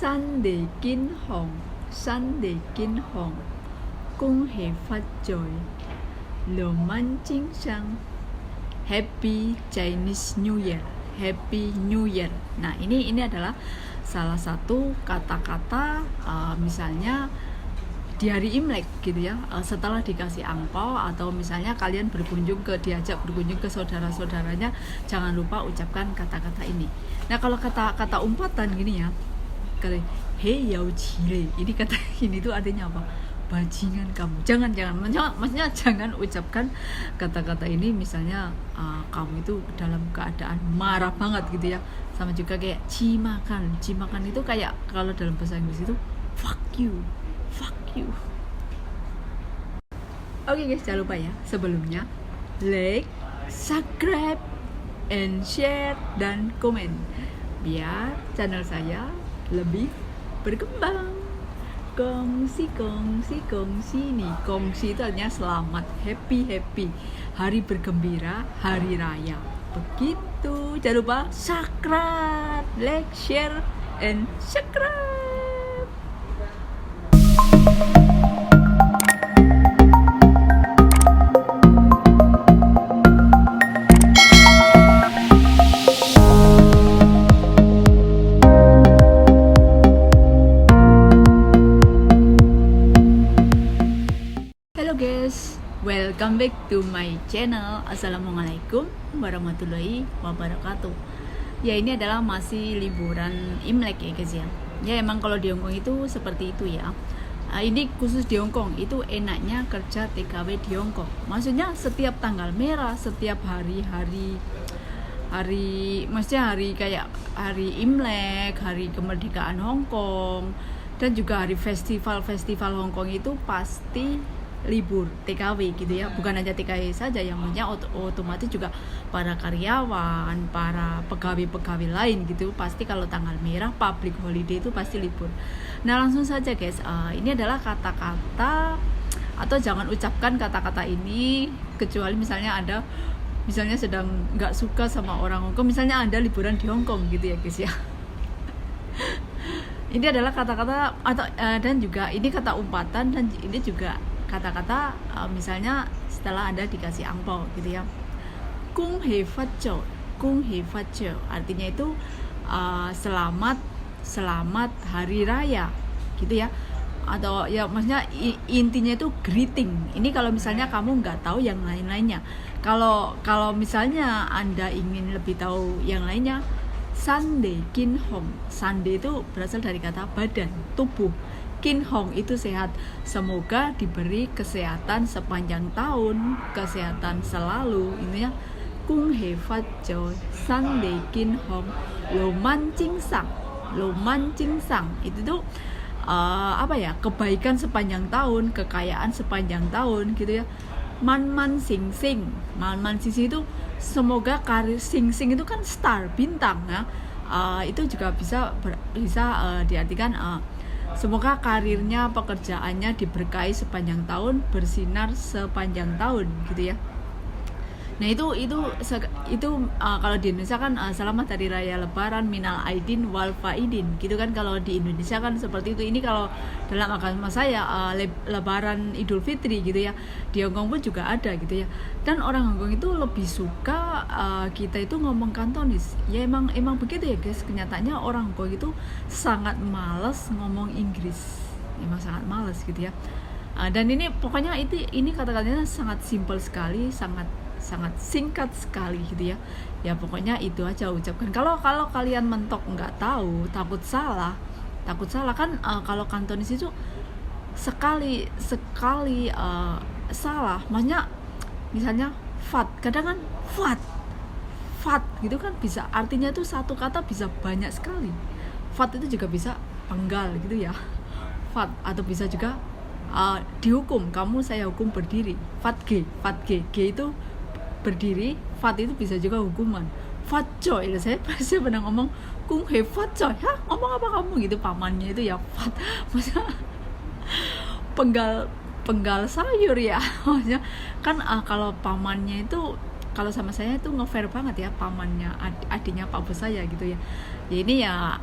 Sunday Kin Hong, Sunday Kin Hong, Kung He Fat Joy, Lo Man Ching Sang, Happy Chinese New Year, Happy New Year. Nah ini adalah salah satu kata-kata misalnya di hari Imlek gitu ya, setelah dikasih angpau atau misalnya kalian diajak berkunjung ke saudara-saudaranya, jangan lupa ucapkan kata-kata ini. Nah kalau kata-kata umpatan gini ya, hei yao cile, ini kata ini tuh artinya apa? Bajingan kamu. Maksudnya jangan ucapkan kata-kata ini misalnya kamu itu dalam keadaan marah banget gitu ya. Sama juga kayak cimakan itu kayak kalau dalam bahasa Inggris itu fuck you. Oke guys, jangan lupa ya sebelumnya like, subscribe, and share dan komen biar channel saya lebih berkembang. Kongsi nih. Kongsi itu artinya selamat, happy, hari bergembira, hari raya. Begitu. Jangan lupa subscribe, like, share, and subscribe. Welcome back to my channel. Assalamualaikum warahmatullahi wabarakatuh. Ya ini adalah masih liburan Imlek ya guys ya. Ya emang kalau di Hongkong itu seperti itu ya. Ini khusus di Hongkong itu enaknya kerja TKW di Hongkong. Maksudnya setiap tanggal merah, setiap hari maksudnya hari kayak hari Imlek, hari kemerdekaan Hongkong, dan juga hari festival Hongkong itu pasti libur TKW gitu ya, bukan hanya TKW saja, yang punya otomatis juga para karyawan, para pegawai lain gitu, pasti kalau tanggal merah public holiday itu pasti libur. Nah langsung saja guys, ini adalah kata-kata atau jangan ucapkan kata-kata ini kecuali misalnya Anda sedang nggak suka sama orang Hongkong, misalnya Anda liburan di Hongkong gitu ya guys ya. Ini adalah kata-kata atau dan juga ini kata umpatan, dan ini juga kata-kata misalnya setelah Anda dikasih angpau gitu ya. Kung He Fat Joy, artinya itu selamat hari raya gitu ya. Atau ya maksudnya intinya itu greeting. Ini kalau misalnya kamu nggak tahu yang lain-lainnya. Kalau misalnya Anda ingin lebih tahu yang lainnya, Sunday Kin Hong. Sunday itu berasal dari kata badan, tubuh. Kin Hong itu sehat. Semoga diberi kesehatan sepanjang tahun, kesehatan selalu. Ini ya. Kung He Fat Joy, Sunday Kin Hong, Lo Man Ching Sang. Itu tuh kebaikan sepanjang tahun, kekayaan sepanjang tahun gitu ya. Man Sing Sing itu semoga karir. Sing itu kan star, bintang ya. Itu juga bisa diartikan semoga karirnya, pekerjaannya diberkahi sepanjang tahun, bersinar sepanjang tahun gitu ya. Nah itu kalau di Indonesia kan selamat hari raya Lebaran, minal aidin wal faidin gitu kan. Kalau di Indonesia kan seperti itu. Ini kalau dalam agama saya Lebaran Idul Fitri gitu ya. Di Hongkong pun juga ada gitu ya. Dan orang Hongkong itu lebih suka kita itu ngomong Kantonis. Ya emang begitu ya guys. Kenyataannya orang Hongkong itu sangat malas ngomong Inggris. Emang sangat malas gitu ya. Dan ini pokoknya ini kata-katanya sangat simple sekali, sangat singkat sekali gitu ya. Ya pokoknya itu aja ucapkan. Kalau kalian mentok nggak tahu, takut salah kan. Kalau Kantonis itu sekali salah, maksudnya misalnya fat, kadang kan fat gitu kan, bisa artinya tuh satu kata bisa banyak sekali. Fat itu juga bisa penggal gitu ya, fat, atau bisa juga dihukum, kamu saya hukum berdiri, fat G itu berdiri, fat itu bisa juga hukuman. Fat Joy, saya pernah ngomong Kung He Fat Joy, ngomong apa kamu gitu, pamannya itu ya fat, maksudnya penggal sayur ya. Maksudnya kan kalau pamannya itu kalau sama saya itu nge-fair banget ya, pamannya adiknya Pak Bos saya gitu ya. Ya ini ya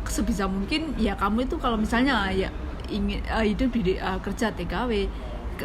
sebisa mungkin ya kamu itu kalau misalnya ya ingin hidup di kerja TKW,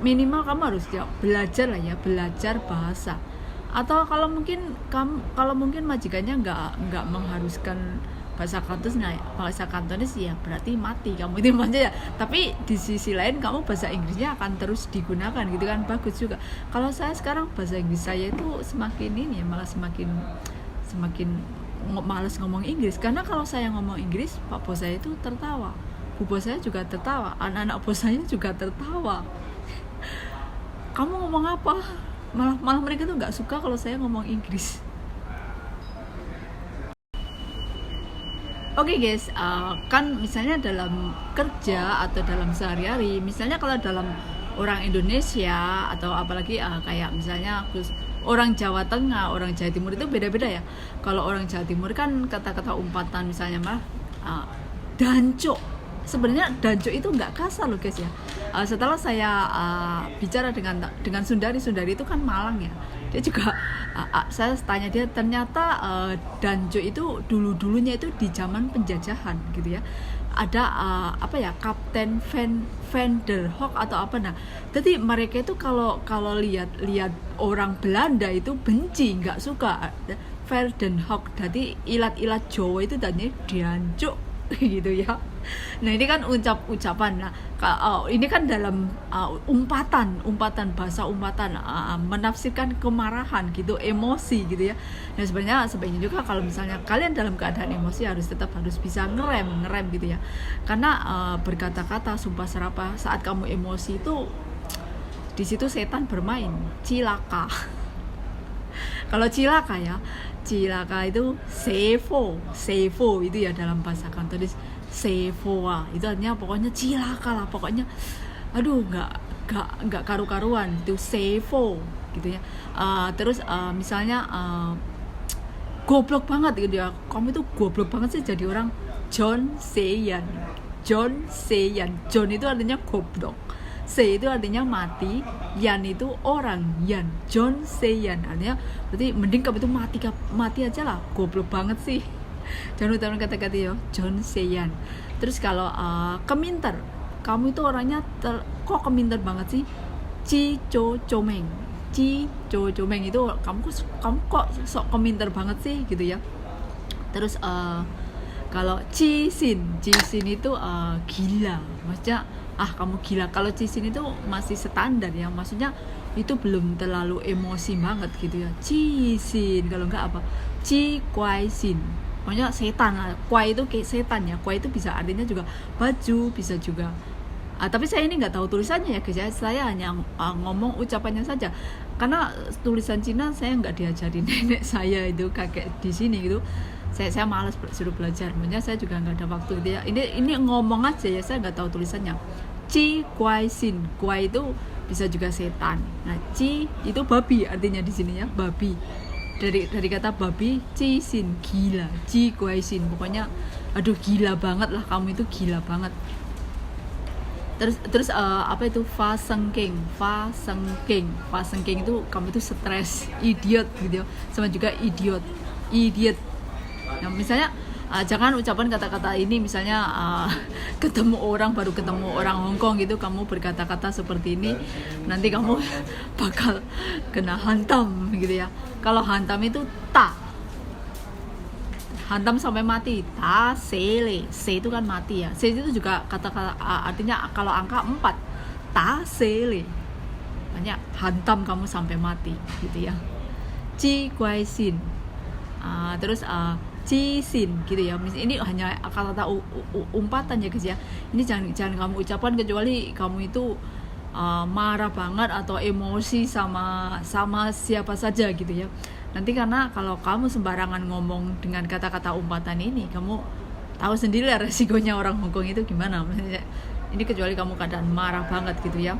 minimal kamu harus ya belajar lah ya, belajar bahasa. Atau kalau mungkin majikannya nggak mengharuskan bahasa Kantonis ya berarti mati kamu itu aja ya. Tapi di sisi lain kamu bahasa Inggrisnya akan terus digunakan gitu kan, bagus juga. Kalau saya sekarang bahasa Inggris saya itu semakin ini ya, malah semakin malas ngomong Inggris, karena kalau saya ngomong Inggris Pak Bos saya itu tertawa, Bu Bos saya juga tertawa, anak-anak bos saya juga tertawa. Kamu ngomong apa? Malah mereka tuh nggak suka kalau saya ngomong Inggris. Oke guys, kan misalnya dalam kerja atau dalam sehari-hari, misalnya kalau dalam orang Indonesia atau apalagi kayak misalnya orang Jawa Tengah, orang Jawa Timur itu beda-beda ya. Kalau orang Jawa Timur kan kata-kata umpatan misalnya danco. Sebenarnya danco itu nggak kasar loh guys ya. Setelah saya bicara dengan Sundari itu kan Malang ya. Dia juga saya tanya dia, ternyata danco itu dulunya itu di zaman penjajahan gitu ya. Ada Kapten Van der Hoek atau apa, nah jadi mereka itu kalau lihat orang Belanda itu benci, nggak suka Van der Hoek. Jadi ilat Jawa itu tadinya danco gitu ya. Nah ini kan ucapan. Nah ini kan dalam umpatan bahasa umpatan, menafsirkan kemarahan gitu, emosi gitu ya. Nah sebenarnya juga kalau misalnya kalian dalam keadaan emosi harus bisa ngerem gitu ya. Karena berkata-kata sumpah serapah saat kamu emosi itu, di situ setan bermain, cilaka. Kalau cilaka itu sevo itu ya dalam bahasa Kantonis. Sevoa itu artinya pokoknya cilaka lah, pokoknya aduh nggak karu-karuan itu sevo gitu ya. Terus misalnya goblok banget gitu ya, kamu itu goblok banget sih jadi orang. John Seyan. John itu artinya goblok, Se itu artinya mati, Yan itu orang, Yan. John Seyan artinya berarti mending kamu itu mati aja lah, goblok banget sih. Jangan ucapkan kata-kata ya, John Seyan. Terus kalau keminter, kamu itu orangnya kok keminter banget sih? Comeng itu kamu kok sok keminter banget sih gitu ya. Terus kalau cisin itu gila, maksudnya kamu gila. Kalau cisin itu masih standar ya, maksudnya itu belum terlalu emosi banget gitu ya. Cisin, kalau enggak Kuaisin, pokoknya setan lah. Kuai itu kayak setan ya. Kuai itu bisa artinya juga baju, bisa juga tapi saya ini nggak tahu tulisannya ya guys ya. Saya hanya ngomong ucapannya saja, karena tulisan Cina saya nggak diajarin nenek saya itu, kakek di sini gitu. Saya malas suruh belajar, makanya saya juga nggak ada waktu gitu ya. Ini ngomong aja ya, saya nggak tahu tulisannya. Ci Kuai Sin, Kuai itu bisa juga setan. Nah Ci itu babi artinya di sini ya, babi. Dari kata babi, Ci Sin gila, Ci Kuai Sin, pokoknya aduh gila banget lah, kamu itu gila banget. Terus Fa Sengking itu kamu itu stres, idiot gitu ya. Sama juga idiot. Nah misalnya jangan ucapan kata-kata ini, misalnya baru ketemu orang Hongkong gitu, kamu berkata-kata seperti ini, nanti kamu bakal kena hantam gitu ya. Kalau hantam itu hantam sampai mati, sele, se itu kan mati ya. Se itu juga kata-kata artinya kalau angka 4, sele, banyak hantam kamu sampai mati gitu ya. Ci Kuai Sin, terus cisin gitu ya. Ini hanya kata-kata umpatan ya guys ya. Ini jangan kamu ucapkan kecuali kamu itu marah banget atau emosi sama siapa saja gitu ya. Nanti karena kalau kamu sembarangan ngomong dengan kata-kata umpatan ini, kamu tahu sendiri lah resikonya orang Hongkong itu gimana. Maksudnya, ini kecuali kamu keadaan marah banget gitu ya.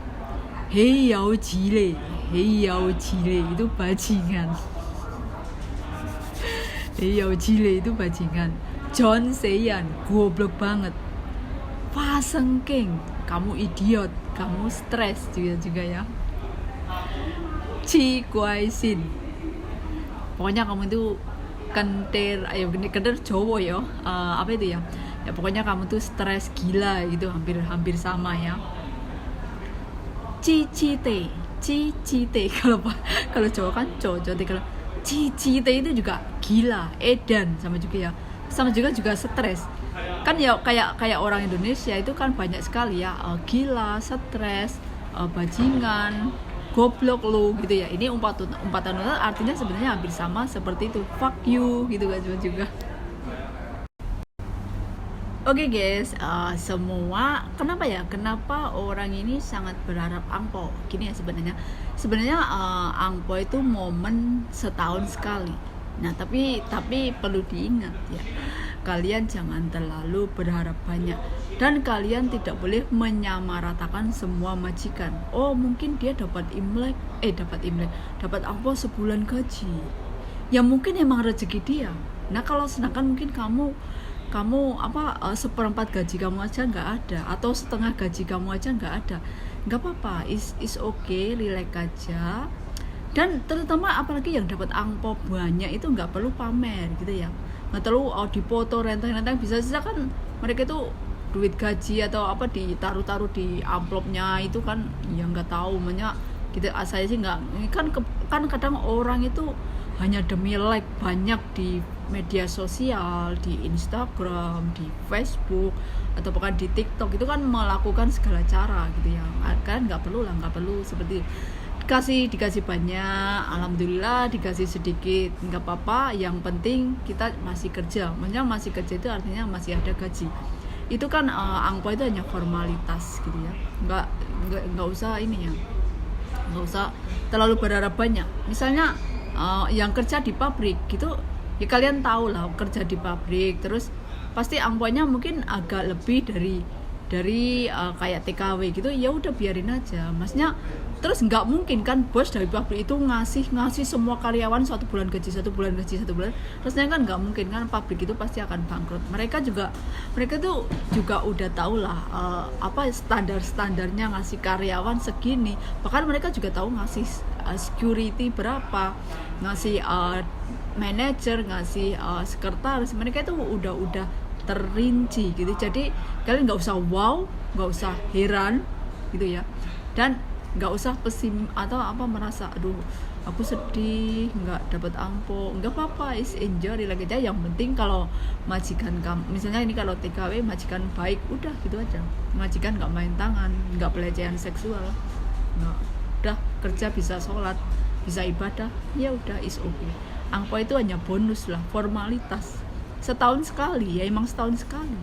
Hei yao jile itu bajingan. Hei yao jile itu bajingan. John Seyan goblok banget. Fa Sengking, kamu idiot, kamu stres juga ya. Ci Kuai Sin, pokoknya kamu itu kentir, ayo kentir Jawa ya, apa itu ya, ya pokoknya kamu tuh stres gila gitu, hampir sama ya. Cicite, cicite kalau Jawa kan cocok, kalau cicite itu juga gila, edan, sama juga stres kan ya, kayak orang Indonesia itu kan banyak sekali ya, gila, stres, bajingan, goblok lu gitu ya. Ini umpatan artinya sebenarnya hampir sama seperti itu, fuck you gitu kan juga. Oke guys, kenapa orang ini sangat berharap angpo gini ya. Sebenarnya angpo itu momen setahun sekali. Nah tapi perlu diingat ya, kalian jangan terlalu berharap banyak, dan kalian tidak boleh menyamaratakan semua majikan. Oh mungkin dia dapat angpo sebulan gaji, ya mungkin emang rezeki dia. Nah kalau sedangkan mungkin kamu seperempat gaji kamu aja nggak ada, atau setengah gaji kamu aja nggak ada, nggak apa-apa, is okay, relax aja. Dan terutama apalagi yang dapat angpau banyak itu nggak perlu pamer gitu ya, nggak perlu dipoto renteng-renteng. Bisa kan mereka itu duit gaji atau apa ditaruh di amplopnya itu kan, ya nggak tahu, makanya gitu. Saya sih nggak, kan kadang orang itu hanya demi like banyak di media sosial, di Instagram, di Facebook, atau bahkan di TikTok, itu kan melakukan segala cara gitu ya. Kan nggak perlu seperti dikasih banyak, alhamdulillah, dikasih sedikit nggak apa-apa, yang penting kita masih kerja. Maksudnya masih kerja itu artinya masih ada gaji. Itu kan angpau itu hanya formalitas gitu ya, nggak usah ini ya, nggak usah terlalu berharap banyak. Misalnya yang kerja di pabrik gitu ya, kalian tahu lah, kerja di pabrik terus pasti angpaunya mungkin agak lebih dari kayak TKW gitu, ya udah biarin aja. Maksudnya terus nggak mungkin kan bos dari pabrik itu ngasih semua karyawan satu bulan gaji, terusnya kan nggak mungkin kan, pabrik itu pasti akan bangkrut. Mereka tuh juga udah tahu lah apa standarnya ngasih karyawan segini, bahkan mereka juga tahu ngasih security berapa, ngasih manajer, ngasih sekretaris, mereka itu udah terinci gitu. Jadi kalian nggak usah nggak usah heran gitu ya, dan nggak usah atau merasa aduh aku sedih nggak dapat angpo. Nggak apa-apa, is enjoy lagi aja. Yang penting kalau majikan kamu, misalnya ini kalau TKW majikan baik, udah gitu aja. Majikan nggak main tangan, nggak pelecehan seksual, nggak, udah kerja bisa sholat, bisa ibadah, ya udah, is okay. Angpo itu hanya bonus lah, formalitas, setahun sekali ya, emang setahun sekali.